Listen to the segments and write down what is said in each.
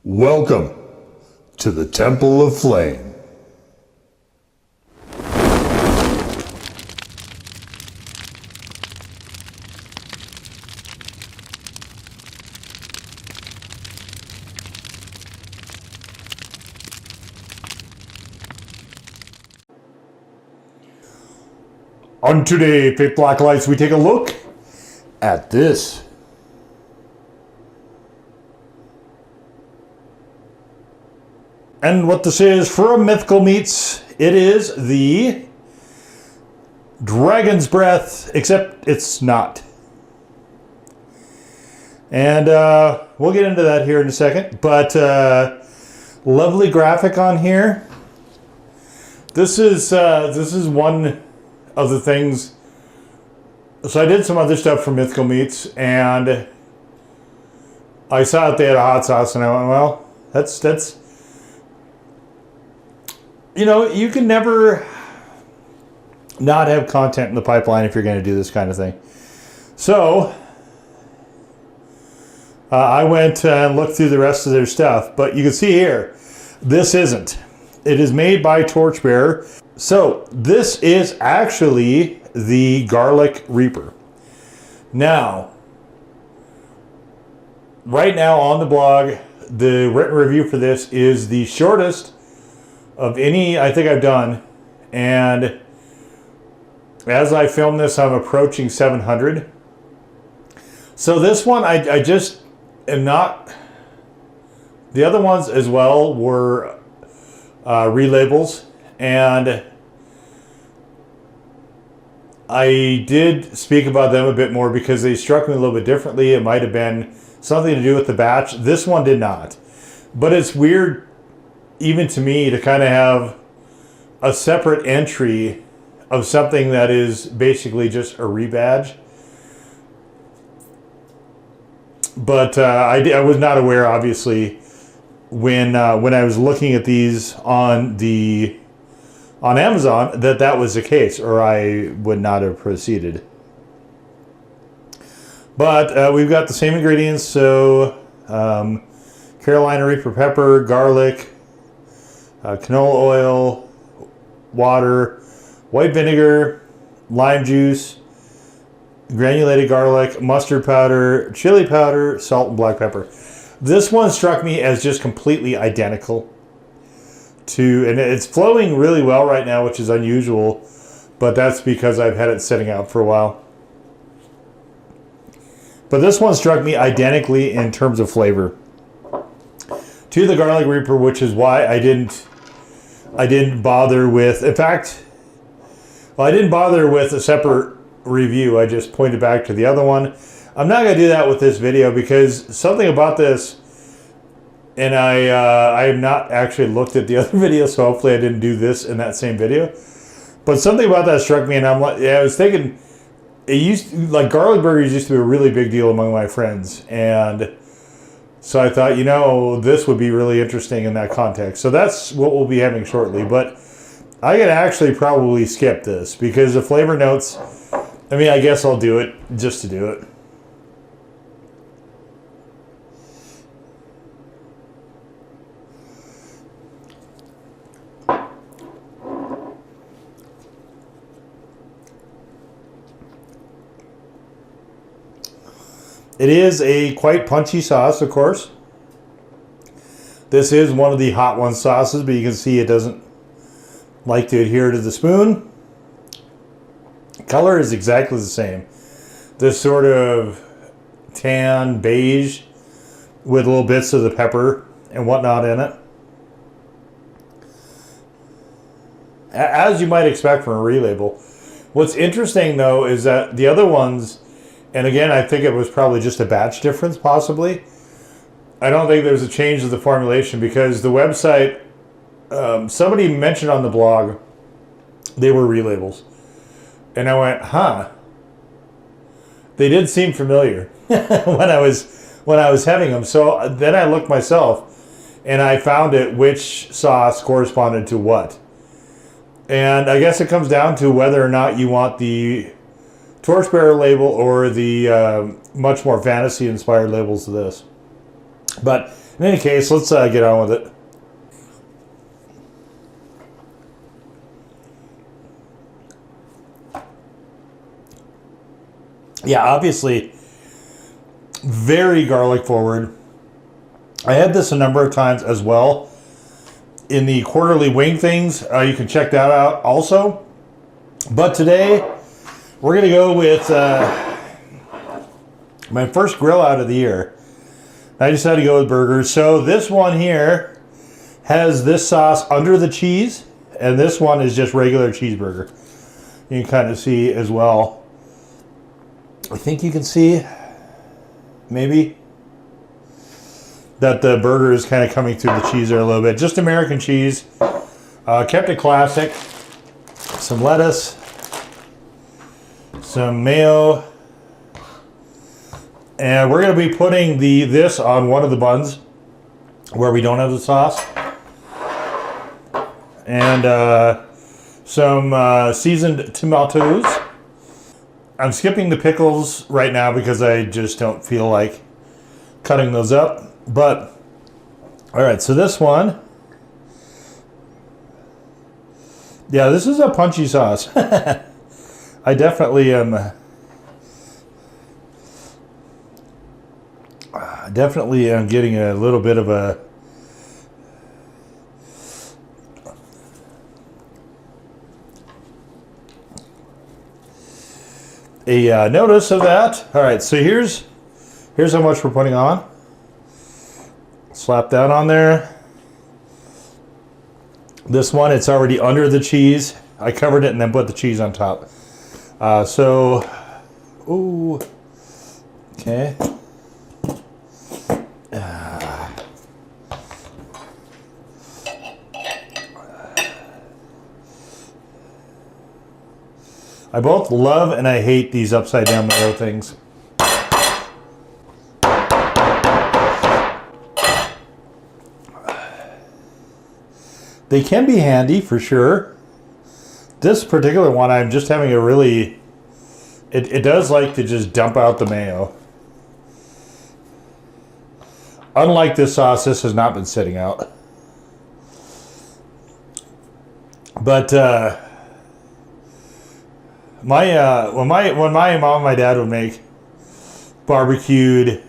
Welcome to the Temple of Flame. On today, Faith Black Lights, we take a look at this. And what this is from Mythical Meats, it is the Dragon's Breath, except it's not. And we'll get into that here in a second. But lovely graphic on here. This is one of the things. So I did some other stuff for Mythical Meats, and I saw that they had a hot sauce, and I went, well, that's. You know, you can never not have content in the pipeline if you're going to do this kind of thing. So, I went and looked through the rest of their stuff. But you can see here, this isn't. It is made by Torchbearer. So, this is actually the Garlic Reaper. Now, right now on the blog, the written review for this is the shortest of any I think I've done, and as I film this I'm approaching 700. So this one I just am not. The other ones as well were relabels, and I did speak about them a bit more because they struck me a little bit differently. It might have been something to do with the batch. This one did not, but it's weird even to me to kind of have a separate entry of something that is basically just a rebadge. But I was not aware, obviously, when I was looking at these on Amazon, that was the case, or I would not have proceeded. But we've got the same ingredients, so Carolina Reaper pepper, garlic, canola oil, water, white vinegar, lime juice, granulated garlic, mustard powder, chili powder, salt, and black pepper. This one struck me as just completely identical to, and it's flowing really well right now, which is unusual, but that's because I've had it sitting out for a while. But this one struck me identically in terms of flavor to the Garlic Reaper, which is why I didn't bother with, in fact, well, I didn't bother with a separate review. I just pointed back to the other one. I'm not going to do that with this video because something about this, and I have not actually looked at the other video, so hopefully I didn't do this in that same video. But something about that struck me, and I'm like, yeah, I was thinking, like garlic burgers used to be a really big deal among my friends, and so I thought, you know, this would be really interesting in that context. So that's what we'll be having shortly. But I could actually probably skip this because the flavor notes, I mean, I guess I'll do it just to do it. It is a quite punchy sauce, of course. This is one of the hot one sauces, but you can see it doesn't like to adhere to the spoon. Color is exactly the same. This sort of tan beige with little bits of the pepper and whatnot in it. As you might expect from a relabel. What's interesting though is that the other ones, and again, I think it was probably just a batch difference, possibly. I don't think there's a change of the formulation because the website, somebody mentioned on the blog, they were relabels. And I went, huh. They did seem familiar when I was having them. So then I looked myself and I found it which sauce corresponded to what. And I guess it comes down to whether or not you want the Torchbearer label or the much more fantasy inspired labels of this. But In any case, let's get on with it. Yeah, obviously, very garlic forward. I had this a number of times as well in the quarterly wing things. You can check that out also. But today, we're going to go with my first grill out of the year. I decided to go with burgers. So this one here has this sauce under the cheese, and this one is just regular cheeseburger. You can kind of see as well. I think you can see, maybe, that the burger is kind of coming through the cheese there a little bit. Just American cheese. Kept it classic. Some lettuce. Some mayo. And we're going to be putting this on one of the buns where we don't have the sauce. And some seasoned tomatoes. I'm skipping the pickles right now because I just don't feel like cutting those up. But, all right, so this one. Yeah, this is a punchy sauce. I definitely am... Definitely am getting a little bit of a notice of that. All right, so here's how much we're putting on. Slap that on there. This one, it's already under the cheese. I covered it and then put the cheese on top. Ooh, okay. I both love and I hate these upside down mayo things. They can be handy for sure. This particular one, I'm just having a really... It does like to just dump out the mayo. Unlike this sauce, this has not been sitting out. But when my mom and my dad would make barbecued,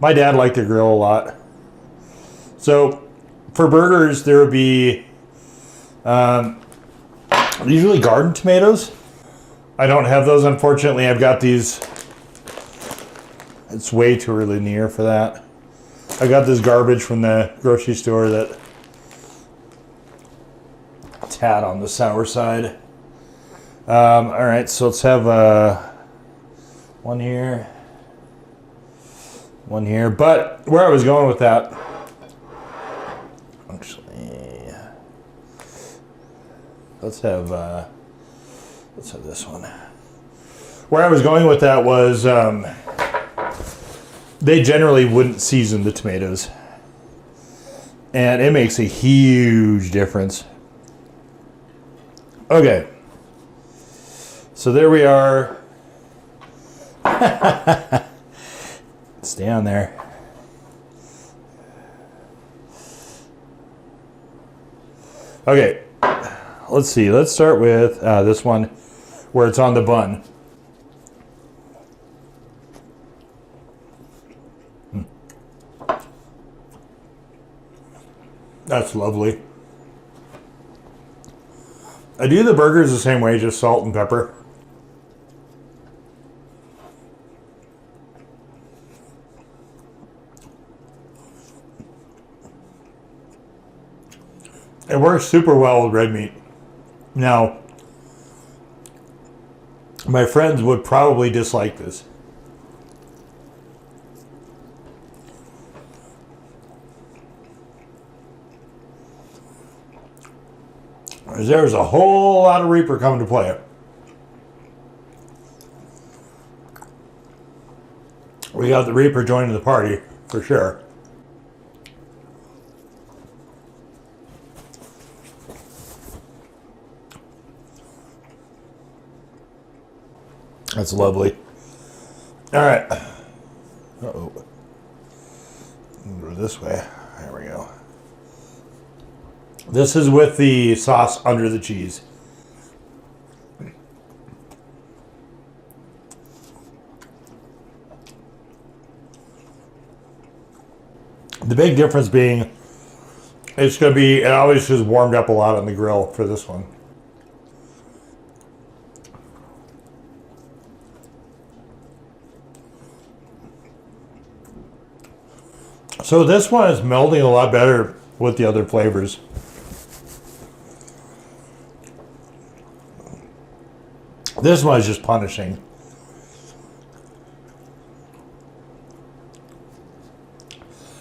my dad liked to grill a lot. So for burgers, there would be usually garden tomatoes. I don't have those, unfortunately. I've got these. It's way too early in the year for that. I got this garbage from the grocery store that it's had on the sour side. All right, so let's have one here, one here. But where I was going with that, actually, let's have this one. Where I was going with that was they generally wouldn't season the tomatoes, and it makes a huge difference. Okay. So there we are. Stay on there. Okay, let's see. Let's start with this one where it's on the bun. That's lovely. I do the burgers the same way, just salt and pepper. It works super well with red meat. Now, my friends would probably dislike this. There's a whole lot of Reaper coming to play. We got the Reaper joining the party, for sure. That's lovely. All right. Uh-oh. Go to this way. There we go. This is with the sauce under the cheese. The big difference being it's going to be, it always just warmed up a lot on the grill for this one. So this one is melding a lot better with the other flavors. This one is just punishing.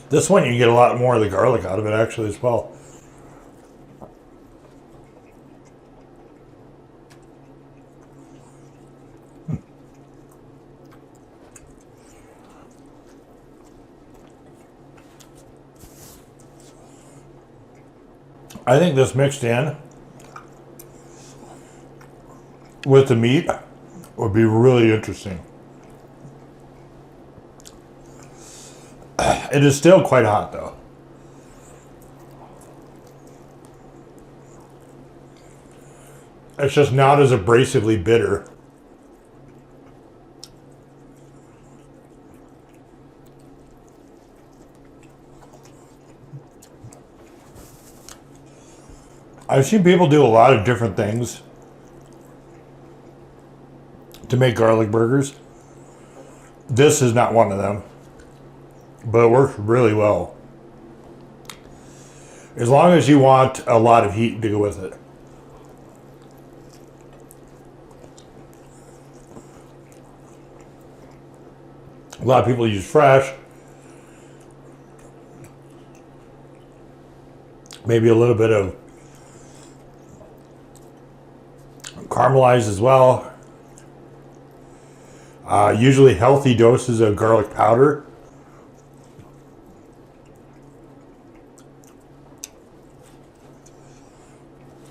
This one you can get a lot more of the garlic out of it actually as well. I think this mixed in with the meat would be really interesting. It is still quite hot though. It's just not as abrasively bitter. I've seen people do a lot of different things to make garlic burgers. This is not one of them, but it works really well. As long as you want a lot of heat to go with it. A lot of people use fresh. Maybe a little bit of caramelized as well. Usually healthy doses of garlic powder.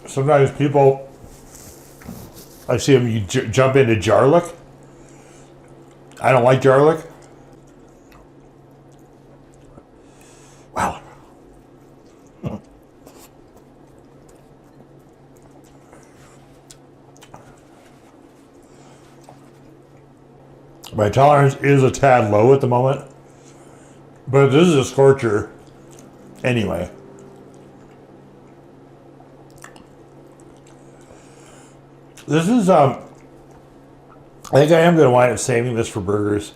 Sometimes people, I see them, you jump into garlic. I don't like garlic. Wow. My tolerance is a tad low at the moment, but this is a scorcher anyway. This is, I think I am going to wind up saving this for burgers.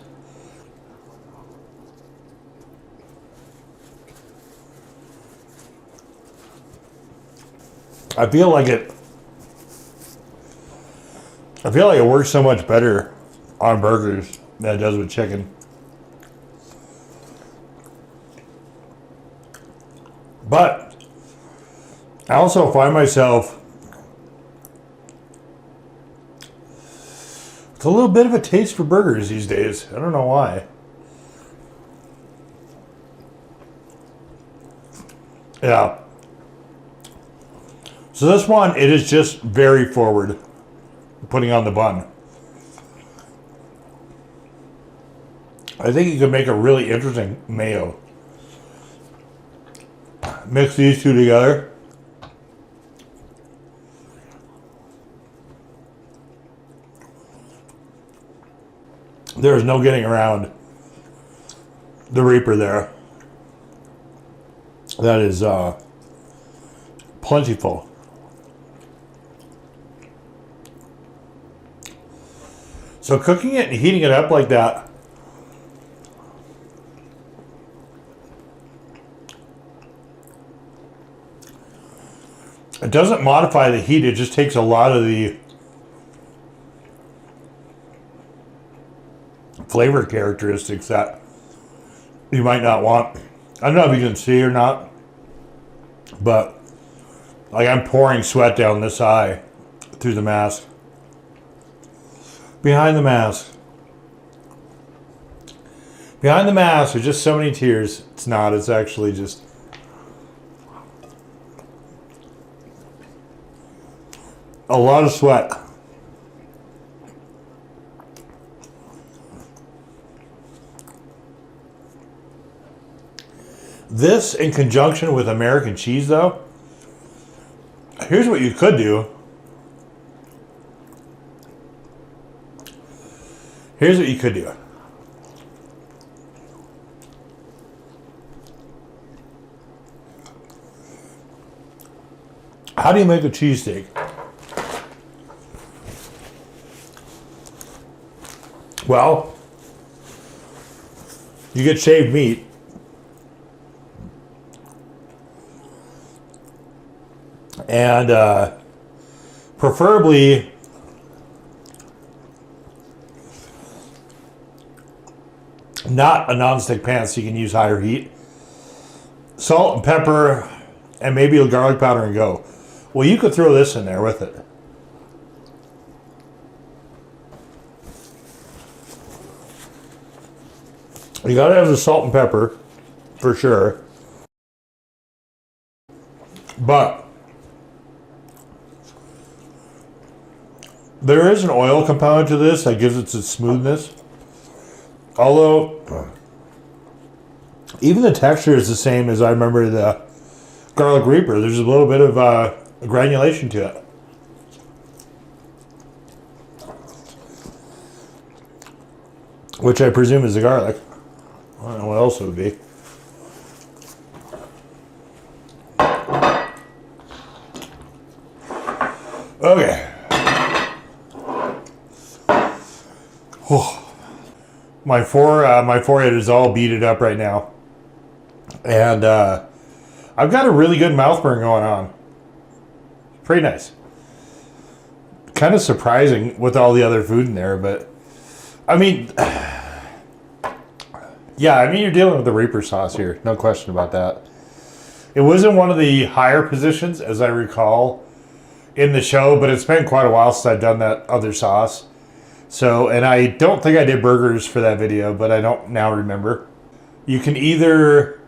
I feel like it works so much better on burgers than it does with chicken. But I also find myself, it's a little bit of a taste for burgers these days. I don't know why. Yeah. So this one, it is just very forward, putting on the bun. I think you could make a really interesting mayo. Mix these two together. There's no getting around the Reaper there. That is plentiful. So cooking it and heating it up like that, it doesn't modify the heat, it just takes a lot of the flavor characteristics that you might not want. I don't know if you can see or not, but like I'm pouring sweat down this eye through the mask. Behind the mask. Behind the mask are just so many tears. It's not, it's actually just a lot of sweat. This in conjunction with American cheese, though, here's what you could do. Here's what you could do. How do you make a cheesesteak? Well, you get shaved meat. And preferably not a nonstick pan, so you can use higher heat. Salt and pepper and maybe a garlic powder and go. Well, you could throw this in there with it. You gotta have the salt and pepper for sure. But there is an oil component to this that gives it its smoothness. Although, even the texture is the same as I remember the garlic reaper. There's a little bit of granulation to it. Which I presume is the garlic. I don't know what else it would be. Okay. Oh. My forehead is all beaded up right now. And I've got a really good mouth burn going on. Pretty nice. Kind of surprising with all the other food in there, but I mean, yeah, I mean, you're dealing with the Reaper sauce here. No question about that. It was in one of the higher positions, as I recall, in the show, but it's been quite a while since I've done that other sauce. So, and I don't think I did burgers for that video, but I don't now remember. You can either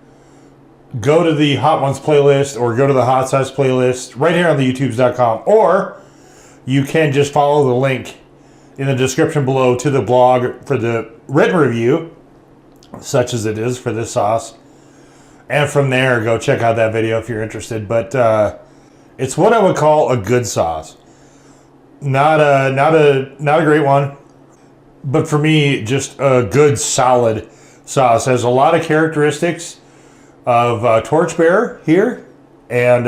go to the Hot Ones playlist or go to the Hot Sauce playlist right here on the youtubes.com, or you can just follow the link in the description below to the blog for the written review, such as it is for this sauce. And from there, go check out that video if you're interested. But it's what I would call a good sauce. Not a great one, but for me, just a good solid sauce. Has a lot of characteristics of Torchbearer here, and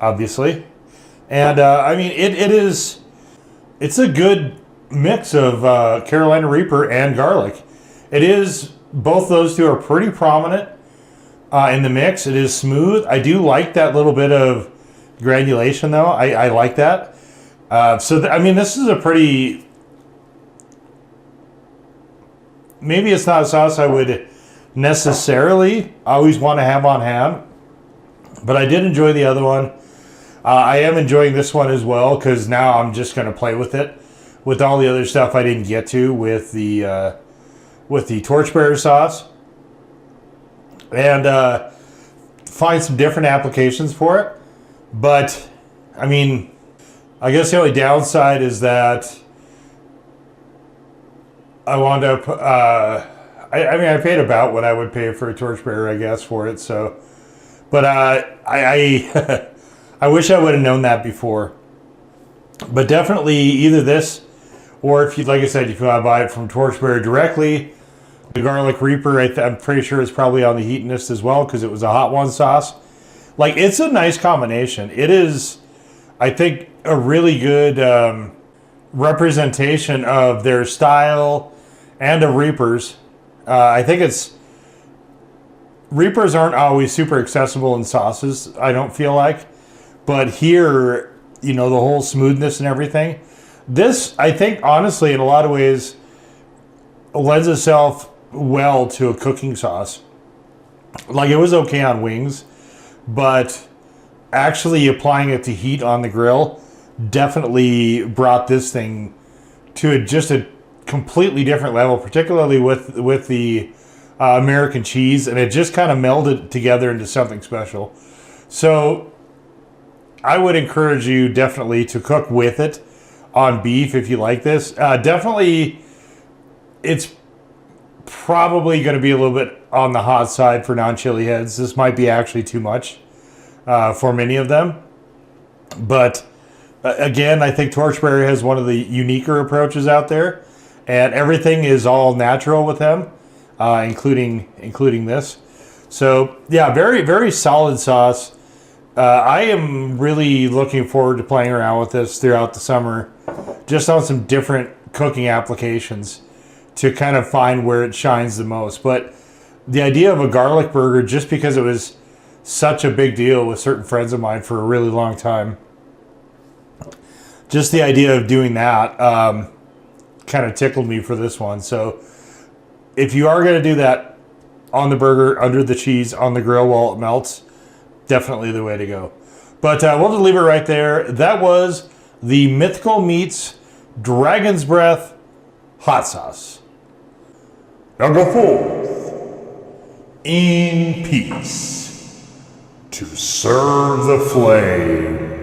obviously, and I mean it's a good mix of Carolina Reaper and garlic. It is, both those two are pretty prominent in the mix. It is smooth. I do like that little bit of granulation though. I like that. I mean, this is a pretty, maybe it's not a sauce I would necessarily always want to have on hand, but I did enjoy the other one. I am enjoying this one as well, because now I'm just going to play with it with all the other stuff I didn't get to with the Torchbearer sauce, and find some different applications for it. But I mean, I guess the only downside is that I wound up, I mean, I paid about what I would pay for a Torchbearer, I guess, for it. So, but I wish I would have known that before. But definitely either this, or if you, like I said, if you want to buy it from Torchbearer directly, the Garlic Reaper, I'm pretty sure is probably on the heatiness as well, because it was a Hot One sauce. Like, it's a nice combination. It is, I think, a really good representation of their style and of Reapers. I think Reapers aren't always super accessible in sauces, I don't feel like. But here, you know, the whole smoothness and everything. This, I think, honestly, in a lot of ways, lends itself well to a cooking sauce. Like, it was okay on wings, but actually applying it to heat on the grill definitely brought this thing to just a completely different level, particularly with the American cheese, and it just kind of melded together into something special. So I would encourage you definitely to cook with it on beef if you like this. Definitely, it's probably going to be a little bit on the hot side for non-chili heads. This might be actually too much for many of them. But again, I think Torchberry has one of the uniquer approaches out there, and everything is all natural with them, including this. So yeah, very, very solid sauce. I am really looking forward to playing around with this throughout the summer, just on some different cooking applications to kind of find where it shines the most. But the idea of a garlic burger, just because it was such a big deal with certain friends of mine for a really long time, just the idea of doing that kind of tickled me for this one. So if you are going to do that on the burger, under the cheese, on the grill while it melts, definitely the way to go. But we'll just leave it right there. That was the Mythical Meats Dragon's Breath Hot Sauce. Now go forth in peace to serve the flame.